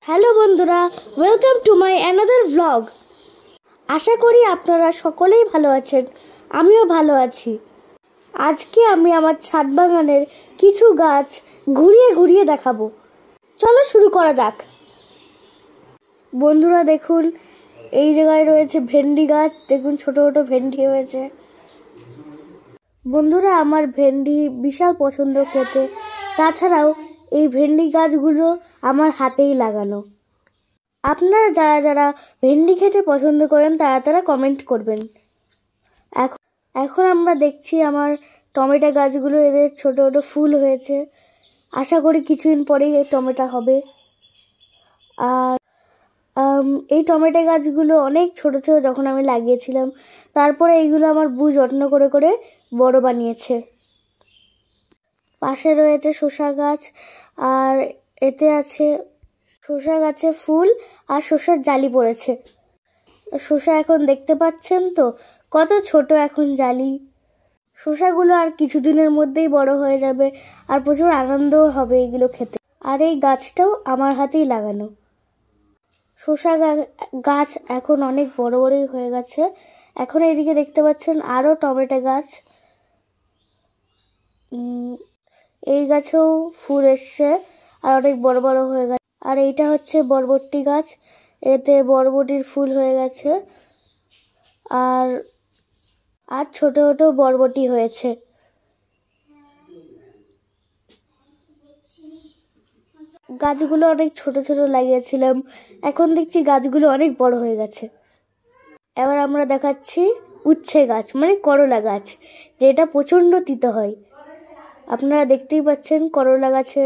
Hello বন্ধুরা, welcome to my another vlog. আশা করি আপনারা সকলেই ভালো আছেন, আমিও ভালো আছি। আজকে আমি আমার ছাদ বাগানের কিছু গাছ ঘুরিয়ে ঘুরিয়ে দেখাবো। চলো শুরু করা যাক। বন্ধুরা দেখুন, এই জায়গায় রয়েছে ভেন্ডি গাছ। দেখুন ছোট ছোট ভেন্ডি হয়েছে। বন্ধুরা, আমার ভেন্ডি বিশাল পছন্দ খেতে। তাছাড়াও এই ভেন্ডি গাছগুলো আমার হাতেই লাগানো। আপনারা যারা যারা ভেন্ডি খেতে পছন্দ করেন তারা কমেন্ট করবেন। এখন আমরা দেখছি আমার টমেটো গাছগুলো, এদের ছোট ছোট ফুল হয়েছে। আশা করি কিছুদিন পরেই এই টমেটো হবে। আর এই টমেটো গাছগুলো অনেক ছোট ছোট যখন আমি লাগিয়েছিলাম, তারপরে এইগুলো আমার বউ যত্ন করে করে বড় বানিয়েছে। পাশে রয়েছে শসা গাছ, আর এতে আছে শসা গাছে ফুল আর শসার জালি পড়েছে। শসা এখন দেখতে পাচ্ছেন তো কত ছোট এখন জালি। শসাগুলো আর কিছুদিনের মধ্যেই বড় হয়ে যাবে, আর প্রচুর আনন্দও হবে এগুলো খেতে। আর এই গাছটাও আমার হাতেই লাগানো। শসা গাছ এখন অনেক বড় বড়ই হয়ে গেছে। এখন এইদিকে দেখতে পাচ্ছেন আরও টমেটো গাছ। এই গাছেও ফুল এসছে আর অনেক বড় বড় হয়ে গেছে। আর এইটা হচ্ছে বরবটি গাছ, এতে বরবটির ফুল হয়ে গেছে। আর আর ছোট ছোট বরবটি হয়েছে। গাছগুলো অনেক ছোট ছোট লাগিয়েছিলাম, এখন দেখছি গাছগুলো অনেক বড় হয়ে গেছে। এবার আমরা দেখাচ্ছি উচ্ছে গাছ, মানে করলা গাছ, যেটা প্রচণ্ড তিতো হয়। আপনারা দেখতেই পাচ্ছেন করলা গাছে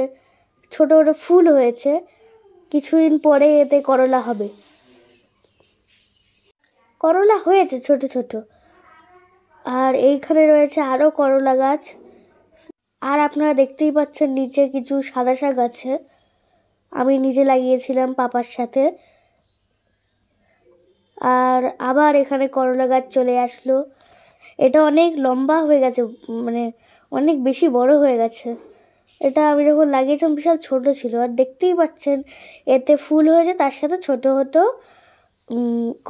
ছোট ছোট ফুল হয়েছে। কিছুদিন পরে এতে করলা হবে। করলা হয়েছে ছোট ছোট। আর এইখানে রয়েছে আরও করলা গাছ। আর আপনারা দেখতেই পাচ্ছেন নিচে কিছু সাদা শাক আছে, আমি নিজে লাগিয়েছিলাম পাপার সাথে। আর আবার এখানে করলা গাছ চলে আসলো। এটা অনেক লম্বা হয়ে গেছে, মানে অনেক বেশি বড় হয়ে গেছে। এটা আমি যখন লাগিয়েছিলাম বিশাল ছোট ছিল। আর দেখতেই পাচ্ছেন এতে ফুল হয়েছে, তার সাথে ছোট হতো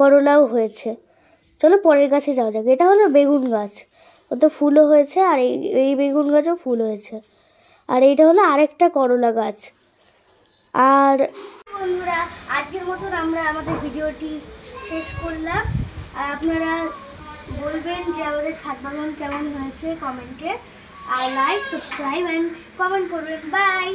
করলাও হয়েছে। চলো পরের গাছে যাওয়া যাক। এটা হলো বেগুন গাছ, ওতে ফুলও হয়েছে, আর এই বেগুন গাছও ফুল হয়েছে। আর এইটা হলো আরেকটা করলা গাছ। আর বন্ধুরা, আজকের মতন আমরা আমাদের ভিডিওটি শেষ করলাম। আর আপনারা বলবেন যে আমাদের ছাদ বাগান কেমন হয়েছে কমেন্টে, আর লাইক, সাবস্ক্রাইব অ্যান্ড কমেন্ট করবেন। বাই।